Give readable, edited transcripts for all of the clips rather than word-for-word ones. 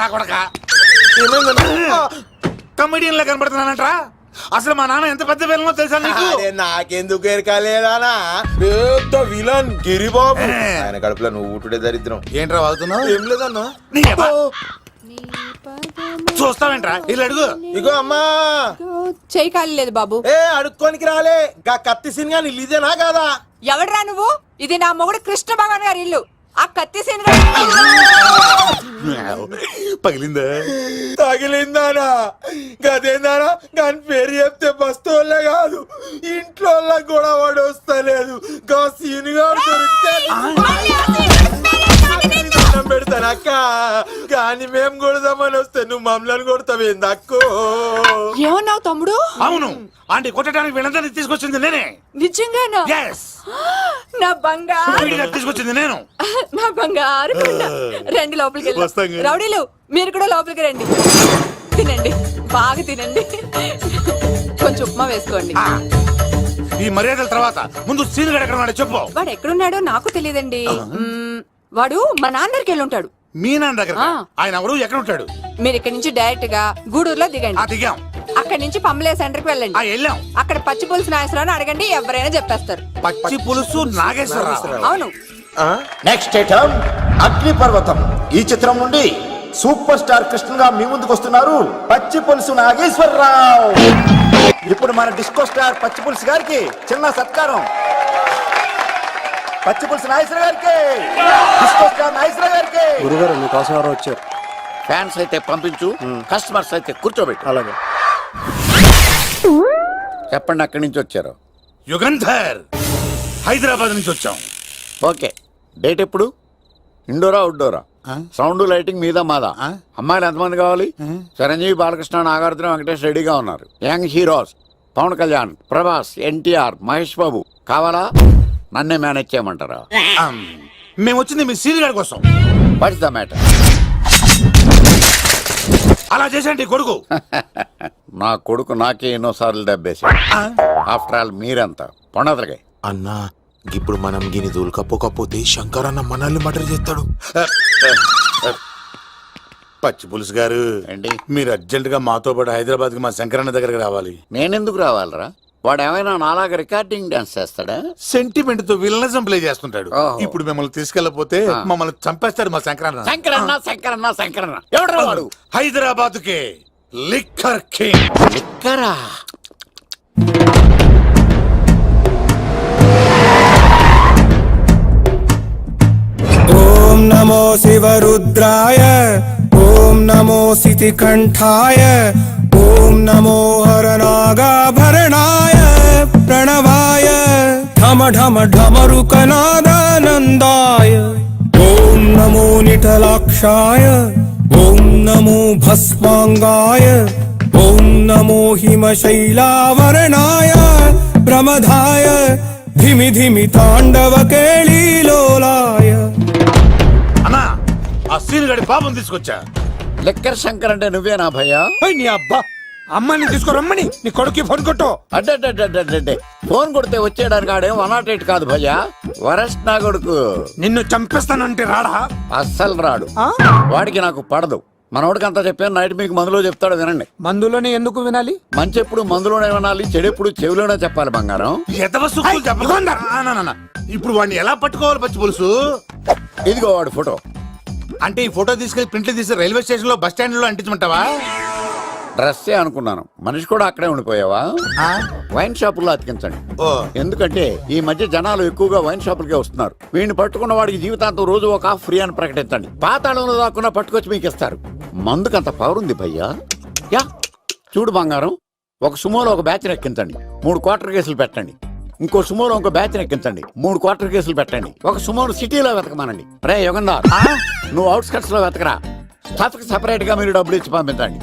నా కొడక కమెడియన్ లా కనబడుతున్నానంట్రా. అసలు మా నాన్న ఎంత పెద్ద విలనో తెలుసా నీకు? నాకెందుకు ఎరకాలేదానా పెద్ద విలన్ గిరిబాబు. ఆయన కడుపులో నువ్వు ఊటుడే దరిద్రం. ఏంట్రా వాగుతున్నావు? ఏం లేదన్నా. చూస్తావేంట్రా ఇల్లు అడుగు. ఇగో అమ్మా చెయ్యి ఖాళీ లేదు బాబు. అడుక్కోనికి రాలే గా కత్తి సినిమా ఇల్లు ఇదేనా కాదా? ఎవడరా నువ్వు? ఇది నా మొగుడు కృష్ణ భగవాన్ గారి ఇల్లు. ఆ కత్తి సీన్ పగిలిందా? తగిలిందానా? గదేందానా? దాని పేరు చెప్తే బస్తోళ్ళే కాదు ఇంట్లో కూడా వాడు వస్తలేదు. గా సీనుగా దొరికితే పెడతాను అక్క. కానీ మేము కొడదామని వస్తే నువ్వు మమ్మల్ని కొడతావేంది అక్కో? ఏమన్నావు తమ్ముడు? అవును, ఆంటీ కొట్టడానికి వీళ్ళందరినీ తీసుకొచ్చింది నేనే. నిజంగానా? నా బంగారు తీసుకొచ్చింది నేను. నా బంగారు రండి లోపలికి వెళ్ళి. రౌడీలు మీరు కూడా లోపలికి రండి. తినండి, బాగా తినండి. కొంచెం ఉప్మా వేసుకోండి. ఈ మర్యాదల తర్వాత ముందు సీన్ గడ ఎక్కడ ఉన్నాడో చెప్పు. వాడు ఎక్కడున్నాడో నాకు తెలియదండి. వాడు మా నాన్నకి వెళ్ళి ఉంటాడు. మీ నాన్న దగ్గర? ఆయన ఎవరు, ఎక్కడ ఉంటాడు? మీరు ఇక్కడ నుంచి డైరెక్ట్ గా గూడూరులో దిగండి. దిగాం. అక్కడ నుంచి పంబలే సెంటర్ కి వెళ్ళండి. వెళ్ళాం. అక్కడ పచ్చి పులుసు నాగేశ్వరరావు అడగండి, ఎవరైనా చెప్పేస్తారు. పచ్చి పులుసు నాగేశ్వరరావు? అవును. నెక్స్ట్ ఐటమ్ అగ్ని పర్వతం. ఈ చిత్రం నుండి సూపర్ స్టార్ కృష్ణగా మీ ముందుకు వస్తున్నారు పచ్చి పులుసు నాగేశ్వరరావు. ఇప్పుడు మన డిస్కో స్టార్ పచ్చి పులుసు గారికి చిన్న సత్కారం. పచ్చి పులుసు నాగేశ్వర గారికి, డిస్కో స్టార్ నాగేశ్వర గారికి. గురుగారు మీకోసం ఎవరో వచ్చారు. ఫ్యాన్స్ అయితే పంపించు, కస్టమర్స్ అయితే కూర్చోబెట్టు. అలాగే. చెప్పండి, అక్కడి నుంచి వచ్చారు? యుగంధర్, హైదరాబాద్ నుంచి వచ్చాం. ఓకే, డేట్ ఎప్పుడు? ఇండోరా అవుట్డోరా? సౌండ్ లైటింగ్ మీద మాదా? అమ్మాయిలు ఎంతమంది కావాలి? చిరంజీవి, బాలకృష్ణ, నాగార్జున, వెంకటేష్ రెడీగా ఉన్నారు. యంగ్ హీరోస్ పవన్ కళ్యాణ్, ప్రభాస్, ఎన్టీఆర్, మహేష్ బాబు కావాలా? నన్నే మేనేజ్ చేయమంటారా? మేము వచ్చింది మీ సీన్ గారి కోసం. What's the matter? అలా చేసేయండి కొడుకు. నా కొడుకు నాకే ఎన్నోసార్లు దెబ్బేసి. ఆఫ్టర్ ఆల్ మీరంతా పొండదలగా. అన్నా ఇప్పుడు మనం గిని దూలకపోతే శంకర్ అన్న మనల్ని మర్డర్ చేస్తాడు. పచ్చి పులుసు గారు, ఏంటి? మీరు అర్జెంట్ గా మాతో పాటు హైదరాబాద్ కి మా శంకరన్న దగ్గరకు రావాలి. నేనెందుకు రావాలరా? వాడు ఏమైనా నాలాగా రికార్డింగ్ డాన్స్ చేస్తాడా? సెంటిమెంట్ తో విలనిజం ప్లే చేస్తుంటాడు. ఇప్పుడు మిమ్మల్ని తీసుకెళ్లపోతే మమ్మల్ని చంపేస్తాడు మా శంకరన్న. శంకరన్న శంకరన్న శంకరన్న ఎవడరా వాడు? హైదరాబాద్ కే లిక్కర్ కింగ్. లిక్కరా? ఓం నమో శివరుద్రాయ, ఓం నమో సితికంఠాయ, ఓం నమో హరనాగాభరణాయ ప్రణవాయ ఢమ ఢమ ఢమరుకనాదానందాయ. ఓం నమో నిఠలాక్షాయ, ఓం నమో భస్మాంగాయ, ఓం నమో హిమశైలావరణాయ ప్రమదాయ ధిమి ధిమి తాండవ కేళీలోలాయ. అన్నా, ఆ సీన్ గడి పాపం తీసుకొచ్చా. లిక్కర్ శంకర్ అంటే నువ్వేనా భయ్యా? నీ అబ్బా, అమ్మని తీసుకురమ్మని నీ కొడుకు ఫోన్ కొట్టు. అడ్డే ఫోన్ కొడితే వచ్చేయడానికి ఆడేం 108 కాదు భయ్యా, వరస్ట్ నా కొడుకు. నిన్ను చంపేస్తానంటే రాడా? అస్సలు రాడు. వాడికి నాకు పడదు. మనోడికి అంతా చెప్పాను, నైట్ మీకు మందులో చెప్తాడు వినండి. మందులోనే ఎందుకు వినాలి? మంచి ఎప్పుడు మందులోనే వినాలి, చెడు ఎప్పుడు చెవిలోనే చెప్పాలి బంగారం. ఇప్పుడు వాడిని ఎలా పట్టుకోవాలి పచ్చి పులుసు? ఇదిగో వాడు ఫోటో. అంటే ఈ ఫోటో తీసుకెళ్లి ప్రింట్లు తీసి రైల్వే స్టేషన్ లో బస్ స్టాండ్ లో అంటించమంటావా? డ్రెస్సే అనుకున్నాను, మనిషి కూడా అక్కడే ఉండిపోయావా? వైన్ షాపుల్లో అతికించండి. ఎందుకంటే ఈ మధ్య జనాలు ఎక్కువగా వైన్ షాపులకే వస్తున్నారు. వీడిని పట్టుకున్న వాడికి జీవితాంతం రోజు ఒక ఆఫ్ ఫ్రీ అని ప్రకటించండి. పాతాళంలో దాక్కున్నా పట్టుకొచ్చి మీకు ఇస్తారు. మందుకంత పవర్ ఉంది భయ్యా. యా చూడు బంగారం, ఒక సుమోలో ఒక బ్యాచ్ ఎక్కించండి, 3 క్వార్టర్ కేసులు పెట్టండి. ఇంకో సుమోలో ఇంకో బ్యాచ్ ఎక్కించండి, 3 క్వార్టర్ కేసులు పెట్టండి. ఒక సుమోను సిటీలో వెతకమానండి. రే యుగంధర్, నువ్వు అవుట్స్కట్స్ లో వెతకరా. స్టాఫ్ కి సెపరేట్ గా మీరు డబ్బులు ఇచ్చి పంపించండి.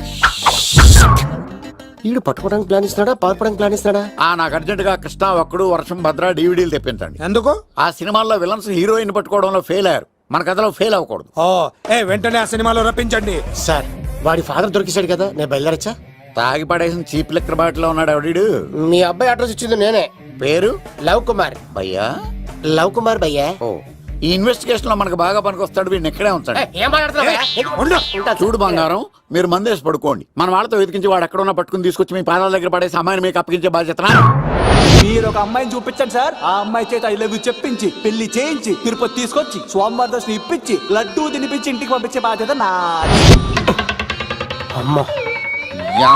వీడు పట్టుకోవడానికి ప్లాన్ ఇస్తున్నాడా, పాల్పడానికి ప్లాన్ ఇస్తున్నాడా? నాకు అర్జెంట్ గా కృష్ణ, ఒక్కడు, వర్షం, భద్ర డివిడీలు తెప్పించండి. ఎందుకు? ఆ సినిమాల్లో విలన్స్ హీరోయిన్ పట్టుకోవడంలో ఫెయిల్ అయ్యారు, మన కథలో ఫెయిల్ అవ్వకూడదు. వెంటనే ఆ సినిమాలో రప్పించండి. సార్, వాడి ఫాదర్ దొరికేశాడు కదా, నేను బయలుదేరచ్చా? తాగి పడేసిన చీప్ లిక్కర్ బాటిలో ఉన్నాడు ఎవడీడు? మీ అబ్బాయి అడ్రస్ ఇచ్చింది నేనే. పేరు? లవ్ కుమార్ భయ్యా. లవ్ కుమార్ భయ్యా. ఓ, ఈ ఇన్వెస్టిగేషన్ లో మనకు బాగా పనికొస్తాడు. వీడిని ఎక్కడే ఉంచాడు. ఏం మాట్లాడుతున్నావు? చూడు బంగారం, మీరు మందేసి పడుకోండి. మన వాళ్ళతో వెతికించి వాడు ఎక్కడ ఉన్నా పట్టుకుని తీసుకొచ్చి మీ పాదాల దగ్గర పడేసి అమ్మాయిని మీకు అప్పగించే బాధ్యత నాది. మీరు ఒక అమ్మాయిని చూపించండి సార్. ఆ అమ్మాయి చేత ఐ లవ్ యూ చెప్పించి పెళ్లి చేయించి తిరుపతి తీసుకొచ్చి స్వామివారి దర్శనం ఇప్పించి లడ్డూ తినిపించి ఇంటికి పంపించే బాధ్యత నాది. అమ్మా యా.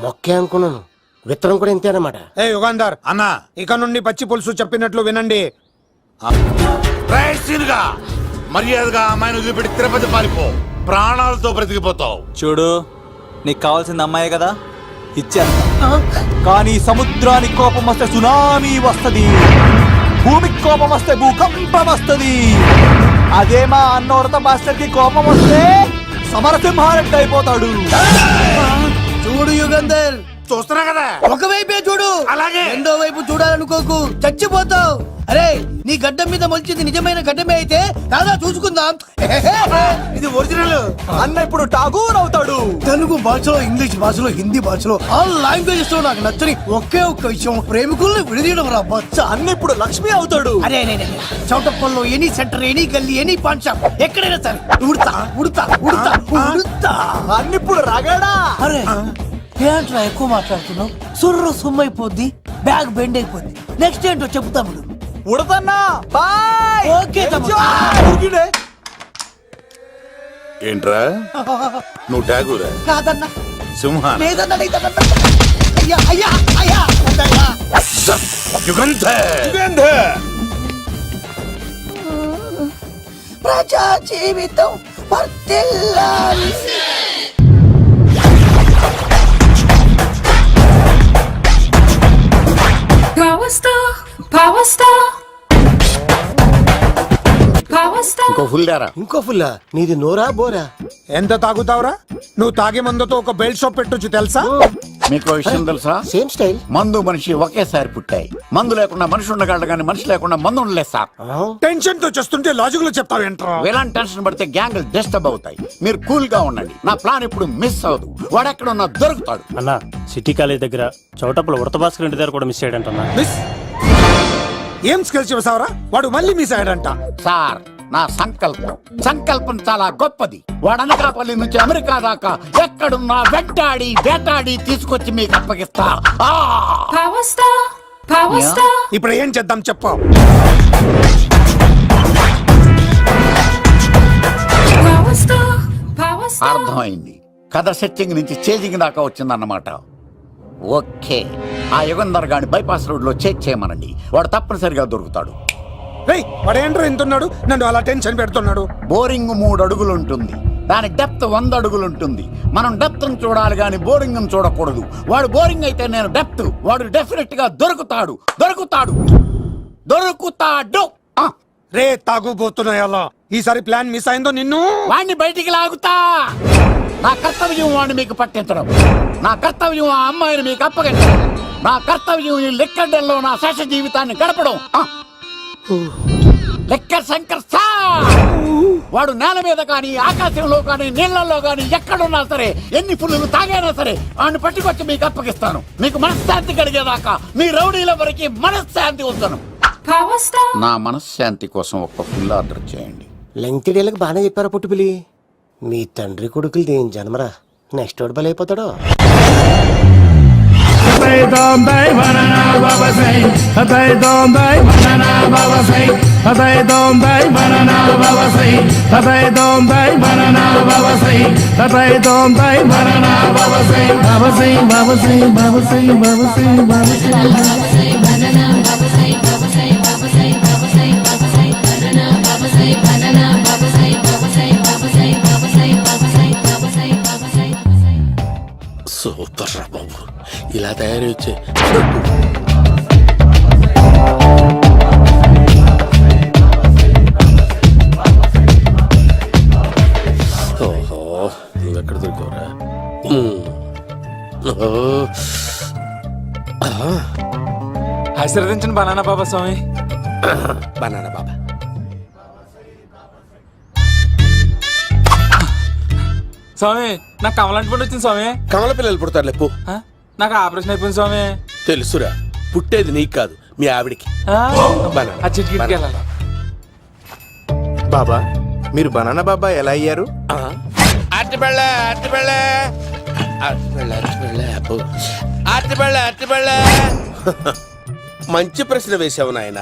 మొక్కే అనుకున్నాను, విత్తనం కూడా ఇంతే అన్నమాట. ఏ యుగాంధర్ అన్నా ఇక నుండి పచ్చి పులుసు చెప్పినట్లు వినండి. గా మర్యాదగా అమ్మాయిని వదిలిపెట్టి తిరుపతి పారిపో. ప్రాణాలతో బ్రతికిపోతావు. చూడు, నీకు కావాల్సింది అమ్మాయే కదా, ఇచ్చేస్తా. కానీ సముద్రానికి కోపం వస్తే సునామీ వస్తది, భూమికి కోపం వస్తే భూకంపం వస్తది. అదే మా అన్నవరత మాస్టర్ కి కోపం వస్తే సమరసింహారెడ్డి అయిపోతాడు. చూడు యుగంధర్, చూస్తున్నా కదా. ఒకవైపే చూడు, అలాగే. రెండో వైపు చూడాలనుకోకు, చచ్చిపోతావు. అరే, నీ గడ్డం మీద మొలిచింది నిజమైన గడ్డమే అయితే కాదా చూసుకుందాం. ఇది ఒరిజినల్. అన్న ఇప్పుడు ఠాగూర్ అవుతాడు. తెలుగు భాషలో, ఇంగ్లీష్ భాషలో, హిందీ భాషలో ఆల్ లాంగ్వేజెస్ లో నాకు నచ్చని ఒకే ఒక్క విషయం, ప్రేమికుల్ని విడదీయడం రా బచ్చ. అన్న ఇప్పుడు లక్ష్మి అవుతాడు. అరే చౌటప్పల్లో ఎనీ సెంటర్, ఎనీ గల్లీ, ఎనీ పాన్ షాప్ ఎక్కడైనా సరే ఉడతా ఉడతా ఉడతా ఉడతా. అన్న ఇప్పుడు రగడా. అరే ఏంట్రా ఎక్కువ మాట్లాడుతున్నావు? సుర్రు సుమ్మైపోద్ది, బ్యాగ్ బెండ్ అయిపోద్ది. నెక్స్ట్ ఏంటో చెప్తాము. ఉడతన్నా బాయ్. ఓకే తమ్ముడు. ఉరికినే. ఏంట్రా నువ్వు ఠాగూరా? కాదన్నా, సింహ లేదన్నా, లేదన్నా. అయ్యా అయ్యా అయ్యా వద్దయ్యా. యుగంధర్. ప్రజా జీవితం వర్ధిల్లాలి. ఇంకో ఫుల్ దారా. ఇంకో ఫుల్లా? నీది నోరా బోరా? ఎంత తాగుతావురా? నువ్వు తాగే మందుతో ఒక బెల్ట్ షాప్ పెట్టొచ్చు తెలుసా? మీకు విషయం తెలుసా? Same style. మందు మనిషి ఒకేసారి పుట్టాయి. మందు లేకుండా మనిషి ఉండగలడు కానీ మనిషి లేకుండా మందు ఉండలేదు సార్. టెన్షన్ తో చేస్తుంటే లాజిక్ లో చెప్తావేంట్రా? ఎలాంటి టెన్షన్ పడితే గ్యాంగ్లు డిస్టర్బ్ అవుతాయి. మీరు కూల్ గా ఉండండి. నా ప్లాన్ ఇప్పుడు మిస్ అవ్వదు. వాడెక్కడ ఉన్నా దొరుకుతాడు. అన్నా, సిటీ కాలేజ్ దగ్గర చౌటప్పుల ఉడత భాస్కర్ ఇంటి దగ్గర కూడా మిస్ అయ్యాడంటన్నా. మిస్ ఏం స్కిల్స్ చేసావరా? వాడు మళ్ళీ మిస్ అయ్యాడంట. సార్, నా సంకల్పం చాలా గొప్పది. వాడు అనకాపల్లి నుంచి అమెరికా దాకా ఎక్కడున్నా వెంటాడి వేటాడి తీసుకొచ్చి మీకు అప్పగిస్తా. ఇప్పుడు ఏం చేద్దాం చెప్పు. అర్థమైంది. కథ సెట్టింగ్ నుంచి చేజింగ్ దాకా వచ్చిందన్నమాట. ఓకే, ఆ యుగంధర్ గాని బైపాస్ రోడ్ లో చెక్ చేయమనండి. వాడు తప్పనిసరిగా దొరుకుతాడు. రేయ్, వాడేంట్రా ఇంతున్నాడు? నన్ను అలా టెన్షన్ పెడుతున్నాడు. బోరింగ్ 3 అడుగులు ఉంటుంది, దాని డెప్త్ 100 అడుగులు ఉంటుంది. మనం డెప్త్ చూడాలి గాని బోరింగ్ చూడకూడదు. వాడు బోరింగ్ అయితే నేను డెప్త్. వాడు డెఫినెట్ గా దొరుకుతాడు. రే తాగుబోతున్నాయా? ఈసారి ప్లాన్ మిస్ అయిందో నిన్ను వాడిని బయటికి లాగుతా. నా కర్తవ్యం వాడిని మీకు పట్టించడం. నా కర్తవ్యం ఆ అమ్మాయిని మీకు అప్పగించడం. నా కర్తవ్యం ఈ లెక్కడ్డల్లో నా శేష జీవితాన్ని గడపడం. లెక్క శంకర్ సార్, వాడు నేల మీద కానీ ఆకాశంలో కానీ నీళ్లలో కానీ ఎక్కడున్నా సరే, ఎన్ని ఫుల్లు తాగైనా సరే వాడిని పట్టుకొచ్చి మీకు అప్పగిస్తాను. మీకు మనశ్శాంతి కలిగేదాకా మీ రౌడీల వరకు మనశ్శాంతి ఉంచను. నా మనశ్శాంతి కోసం ఒక ఫుల్ ఆర్డర్ చేయండి. లెంగ్త్ డేలకు బాగానే చెప్పారా పుట్టుపిలి? మీ తండ్రి కొడుకులు దేని జన్మరా? నెక్స్ట్ వాడు బలైపోతాడో. సూపర్ రా బాబు, ఇలా తయారు వచ్చే. ఓహో, నువ్వెక్కడ దొరికావురా? ఆశీర్వదించండి బనానా బాబా స్వామి. బనానా బాబా. స్వామి, నాకు కమలాంటి పండు వచ్చింది స్వామి. కమల పిల్లలు పుడతారు లేపు. నాకు ఆపరేషన్ అయిపోయింది స్వామి. తెలుసురా, పుట్టేది నీకు కాదు మీ ఆవిడికి. ఆ చిటికి వెళ్ళాలి. బాబా మీరు బనానా బాబా ఎలా అయ్యారు? మంచి ప్రశ్న వేశావు నాయన.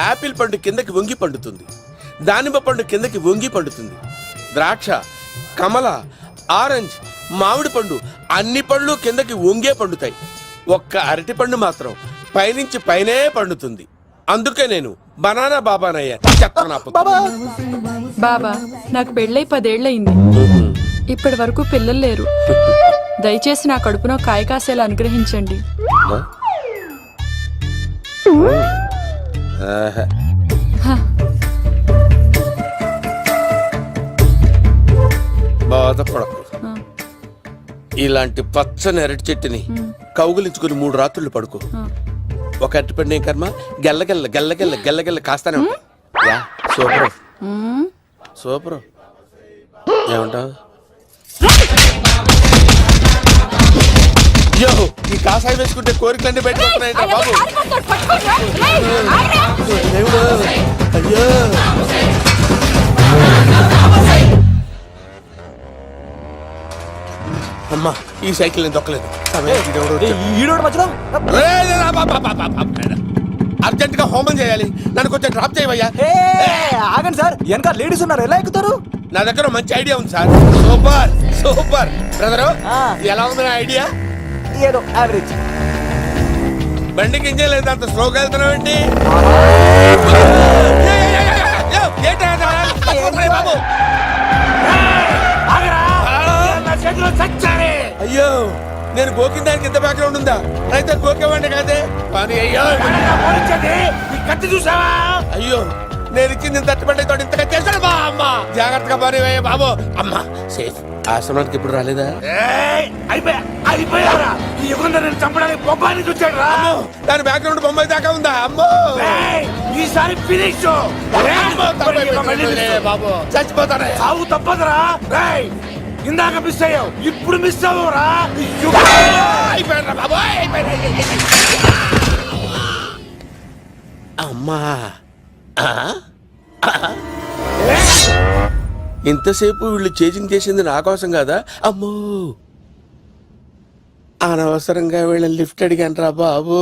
ఆపిల్ పండు కిందకి వంగి పండుతుంది, దానిమ్మ పండు కిందకి వంగి పండుతుంది, ద్రాక్ష, కమల, ఆరెంజ్, మామిడి పండు అన్ని పండ్లు కిందకి వంగే పండుతాయి. ఒక్క అరటి పండు మాత్రం పైనుంచి పైనే పండుతుంది. అందుకే నేను బనానా బాబానయ్యా. బాబా నాకు పెళ్ళై 10 ఏళ్ళయింది. ఇప్పటి వరకు పిల్లలు లేరు. దయచేసి నా కడుపునో కాయ కాసేలా అనుగ్రహించండి. బాధపడకు. ఇలాంటి పచ్చని అరటి చెట్టుని కౌగులించుకుని 3 రాత్రులు పడుకో. ఒక అరటి పండు ఏం కర్మ, గెల్లగెల్ల గెల్లగెల్ల గెల్లగెల్ల కాస్తానే ఉంటాయి. Yeah, super super. ఏమంటావు? యో, ఈ కాసాయి వేసుకుంటే కోరికలన్నీ బయటకు వస్తున్నాయంట బాబు. దేవుడు, అయ్యో. అమ్మా, ఈ సైకిల్ నేను దొక్కలేదు. అర్జెంట్ గా హోమం చేయాలి, నన్ను కొంచెం డ్రాప్ చేయవయ్యా. ఆగండి సార్, వెనక లేడీస్ ఉన్నారు, ఎలా ఎక్కుతారు? నా దగ్గర మంచి ఐడియా ఉంది సార్. Super super. బ్రదరు, ఎలా ఉంది నా ఐడియా? ఏదో యావరేజ్. బండికి ఇంజన్ లేదు, అంత స్లోగా వెళ్తున్నావు ఏంటి? బాబు అయ్యో, నేను గోకిన దానికి ఇంత బ్యాక్గ్రౌండ్ ఉందా? అయితే గోకేవాడిని కాదే. కానీ అయ్యో, చూసావా? అయ్యో, నేను ఇచ్చింది తట్టుబడి తోటి ఇంతగా చేశాడు బా అమ్మ. జాగ్రత్తగా పని బాబు. అమ్మ సేఫ్. ఆశ్రమానికి ఇప్పుడు రాలేదా? దాని బ్యాక్గ్రౌండ్ బొమ్మాయి దాకా ఉందా? అమ్మో, ఈసారి ఫినిష్. బాబు చచ్చిపోతానే. సాగు తప్పదురా. ఇందాక మిస్ అయ్యావు, ఇప్పుడు మిస్ అవ్వరా? అమ్మా, ఇంతసేపు వీళ్ళు చేజింగ్ చేసింది నా కోసం కాదా? అమ్మో, అనవసరంగా వీళ్ళని లిఫ్ట్ అడిగాను రా బాబు.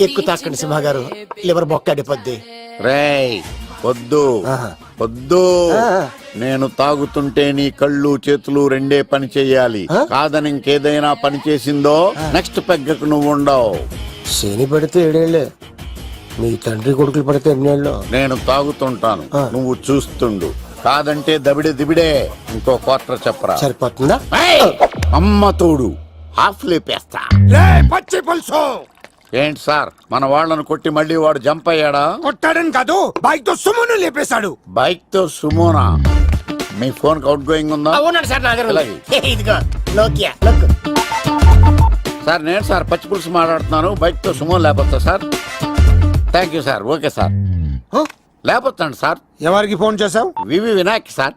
ఎక్కు తాకండి సింహ గారు, లివర్ బొక్క అడిపోద్ది. రేయ్ వద్దు వద్దు, నేను తాగుతుంటే నీ కళ్ళు చేతులు రెండే పని చెయ్యాలి. కాదని ఇంకేదైనా పని చేసిందో నెక్స్ట్ పెగ్గకు నువ్వు ఉండవు. శని పడితే 7 ఏళ్ళే, మీ తండ్రి కొడుకులు పడితే 8 ఏళ్ళు. నేను తాగుతుంటాను, నువ్వు చూస్తుండు. కాదంటే దబిడే దిబిడే. ఇంకో క్వార్టర్ చెప్పరా? సరిపోతుందా? అమ్మ తోడు, హాఫ్ లేపేస్తా. పచ్చి పులుసు. ఏంటి సార్, మన వాళ్ళను కొట్టి మళ్ళీ వాడు జంప్ అయ్యాడా? కొట్టాడని కాదు, బైక్ తో సుమ్మును లేపేశాడు. బైక్ తో సుమోనా? మీ ఫోన్ అవుట్ గోయింగ్ ఉందా? అవునండి సార్, నా దగ్గర అలాగే. ఇదిగో నోకియా. సార్ నేను సార్ పచ్చి పులుసు మాట్లాడుతున్నాను. బైక్ తో సుమో లేకపోతా సార్? Thank you sir. Okay sir, లేకపోతాను సార్. ఎవరికి ఫోన్ చేసావు? VV Vinayak sir.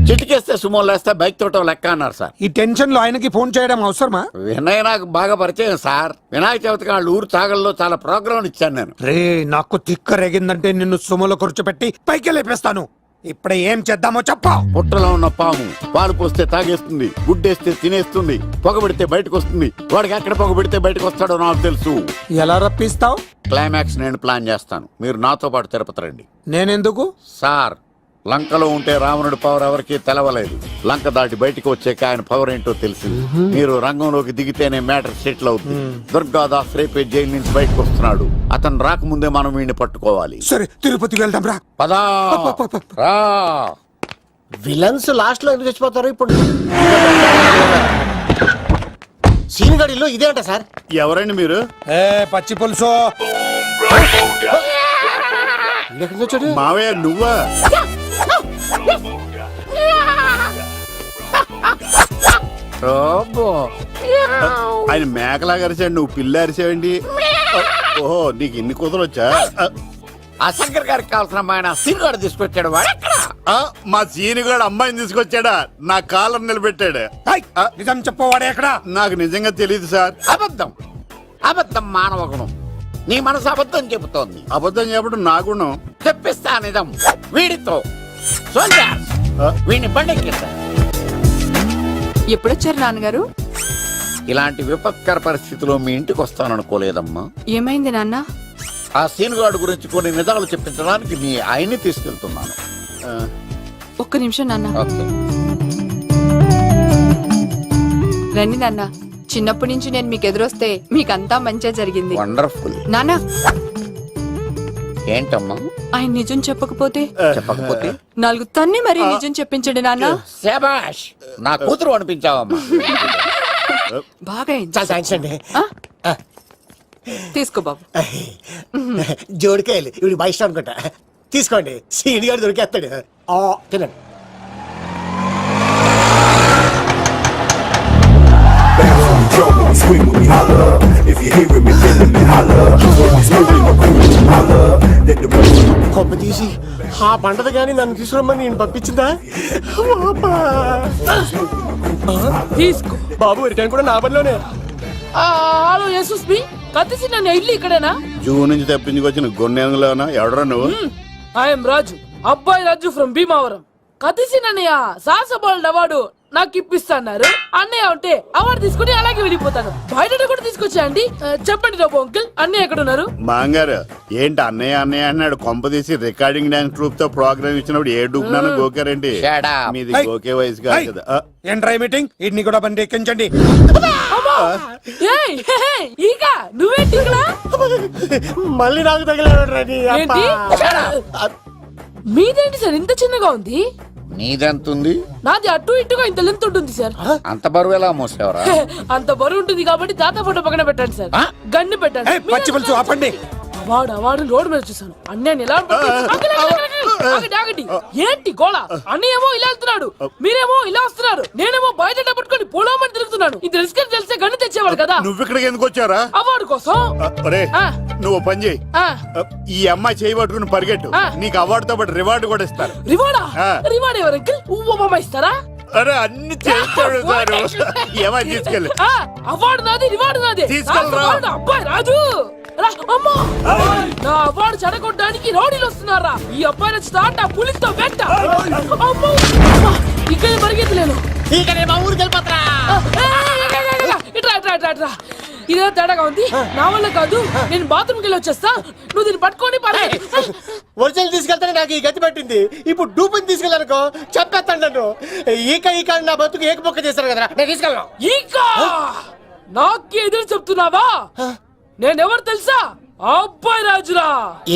చిటికేస్తే సుమో లేస్తే బైక్ తోటం లెక్క అన్నారు సార్. ఈ టెన్షన్ లో ఆయనకి ఫోన్ చేయడం అవసరమా? వినయ్ నాకు బాగా పరిచయం సార్. వినాయక చవితికి వాళ్ళ ఊరు చాగల్లో చాలా ప్రోగ్రాం ఇచ్చాను నేను. రే, నాకు తిక్క రేగిందంటే నిన్ను సుమలో కూర్చోపెట్టి పైకి లేపేస్తాను. ఇప్పుడు ఏం చేద్దామో చెప్పా. పుట్టలో ఉన్న పాము పాలు పోస్తే తాగేస్తుంది, గుడ్డేస్తే తినేస్తుంది, పొగబెడితే బయటకు వస్తుంది. వాడికి ఎక్కడ పొగబెడితే బయటకు వస్తాడో నాకు తెలుసు. ఎలా రప్పిస్తావు? క్లైమాక్స్ నేను ప్లాన్ చేస్తాను, మీరు నాతో పాటు తిరుపతి రండి. నేనెందుకు? సార్, లంకలో ఉంటే రావణుడి పవర్ ఎవరికి తెలవలేదు. లంక దాటి బయటకు వచ్చాక ఆయన పవర్ ఏంటో తెలిసింది. మీరు రంగంలోకి దిగితేనే మ్యాటర్ సెటిల్ అవుతుంది. దుర్గాదాస్ రేపే జైలు నుంచి బయటకు వస్తున్నాడు. అతను రాకముందే మనం వీడిని పట్టుకోవాలి. సరే, తిరుపతికి వెళ్దాం రా. పదా రా. విలన్స్ లాస్ట్ లో ఎందుకు చచ్చిపోతారు? ఇప్పుడు సీనిగడిలో ఇదే అంట సార్. ఎవరండి మీరు? పచ్చి పులుసు. మావయ్య నువ్వా? ఆయన మేకలాగా అరిచాడు, నువ్వు పిల్ల అరిచావండి. ఓహో, నీకు ఇన్ని కూతురు వచ్చా? ఆ శంకర్ గారికి కావాల్సిన అమ్మాయి సీనుగాడు తీసుకొచ్చాడు. మా సీనుగాడు అమ్మాయిని తీసుకొచ్చాడా? నా కాలర్ నిలబెట్టాడు. నిజం చెప్పవాడే ఎక్కడ? నాకు నిజంగా తెలియదు సార్. అబద్ధం అబద్ధం మానవ గుణం. నీ మనసు అబద్ధం చెబుతోంది. అబద్ధం చెప్పడం నా గుణం. తెప్పిస్తా నిజం వీడితో. సోల్జర్, వీడిని బండెక్కిస్తా. ఎప్పుడొచ్చారు నాన్నగారు? ఇలాంటి విపత్కర పరిస్థితిలో మీ ఇంటికి వస్తాననుకోలేదమ్మా. ఏమైంది నాన్న? ఆ సీనుగాడు గురించి కొన్ని నిజాలు చెప్పించడానికి మీ ఆయన్ని తీసుకెళ్తున్నాను. ఒక్క నిమిషం నాన్న. ఓకే. రండి నాన్న. చిన్నప్పటి నుంచి నేను మీకు ఎదురొస్తే మీకంతా మంచిగా జరిగింది. వండర్ఫుల్. నాన్న, ఏంటమ్మా? ఆయన నిజం చెప్పకపోతే చెప్పకపోతే 4 తన్ని మరీ నిజం చెప్పించండి నాన్న. శభాష్, నా కూతురు అనిపించావమ్మా. బాగా అయింది. చాలా థ్యాంక్స్ అండి. తీసుకో బాబు. జోడికాయలు ఇవి బాగా ఇష్టం అనుకుంటా. తీసుకోండి, సీని గారు దొరికేస్తాడు. తినండి. కొమ్మ తీసి ఆ పంటది కానీ నన్ను తీసుకురమ్మని నేను పంపించిందా? తీసుకో బాబు రిటర్న్ కూడా నా పనిలోనే. హలో యేసుస్ బి కత్తిసి నన్ను ఇల్లు ఇక్కడేనా? జూ నుంచి తప్పించుకొచ్చిన గొన్నెంగులోనా? ఎవడరా నువ్వు? ఐఎమ్ రాజు, అబ్బాయి రాజు ఫ్రమ్ భీమావరం. కత్తిసి నన్నయ్య సాహసబాలుడు అవార్డు నాకు ఇప్పిస్తాన్నారు. అన్నయ్య ఉంటే అవార్డు తీసుకుని అలాగే వెళ్ళిపోతాను. బయట కూడా తీసుకొచ్చా అండి. చెప్పండి రాబు అంకుల్, అన్నయ్య ఎక్కడ ఉన్నారు? మాంగారు ఏంటి అన్నయ్య అన్నయ్య అన్నాడు? కొంప తీసి రికార్డింగ్ డాన్స్ గ్రూప్ తో ప్రోగ్రామ్ ఇచ్చినప్పుడు ఏ డూబ్నాను గోకారండి? మీది గోకే వయసు కాదు కదా. ఏంట్రై మీటింగ్? వీటిని కూడా బండి ఎక్కించండి. ఈక నువ్వేంటి ఇక్కడ? మళ్ళీ నాకు తగిలాడు. ఏంటి? మీదేంటి సార్ ఇంత చిన్నగా ఉంది? నీదెంతుంది? నాది అటు ఇటుగా ఇంత లెంత్ ఉంటుంది సార్. అంత బరువు ఎలా మోసేవరా? అంత బరువు ఉంటుంది కాబట్టి తాత ఫోటో పక్కన పెట్టండి సార్. గన్ను పెట్టండి. పచ్చి పులుసు ఆపండి. వాడు రోడ్డు మీద చూసాను. అన్నయ్య ఎలా ఆగండి. ఏంటి గోళ? అన్నయ్యేమో ఇలా వెళ్తున్నాడు, మీరేమో ఇలా వస్తున్నారు, నేనేమో బయట పట్టుకొని పొలమని తిరుగుతున్నాను. ఇది రిస్క్ అని తెలిస్తే గన్ను తెచ్చేవాడు కదా. నువ్వు ఇక్కడికి ఎందుకు వచ్చారా? అవార్డు కోసం. నువ్వు పని చేయి, ఈ అమ్మాయి చేయి పట్టుకుని పరిగెట్టు. నీకు అవార్డుతో పాటు రివార్డు కూడా ఇస్తారు. రివార్డా? రివార్డ్ ఎవరు అంకిల్? ఉవ్వమ్మ ఇస్తారా? అరే అన్ని చేస్తాడు సార్. ఏమని తీసుకెళ్ళి అవార్డు నాది, రివార్డు నాది. తీసుకెళ్ళరా. అబ్బాయి రాజు నా అవార్డు చెడగొట్టడానికి రౌడీలు వస్తున్నారా? ఈ అబ్బాయి స్టార్ట్ పులితో పెట్ట. ఇక్కడ పరిగెత్తలేను. ఇదే తేడాగా ఉంది. నా వల్ల కాదు, నేను బాత్రూమ్కి వెళ్ళి వచ్చేస్తా. నువ్వు దీన్ని పట్టుకొని ఒరిజినల్ తీసుకెళ్తానే నాకు ఈ గతి పట్టింది. ఇప్పుడు డూపుని తీసుకెళ్ళానుకో చెప్పేస్తాను నన్ను. ఈక నా బతుకు ఏకపొక్క చేశారు కదా, నేను తీసుకెళ్ళను. ఇంకా నాకే ఎదురు చెప్తున్నావా? నేనెవరు తెలుసా? అబ్బాయి రాజురా.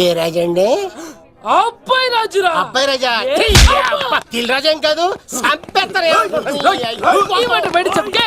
ఏ రాజండి? అబ్బాయి రాజురా. అబ్బాయి రాజా? రాజా ఏం కాదు, ఈ మాట బయట చెప్తే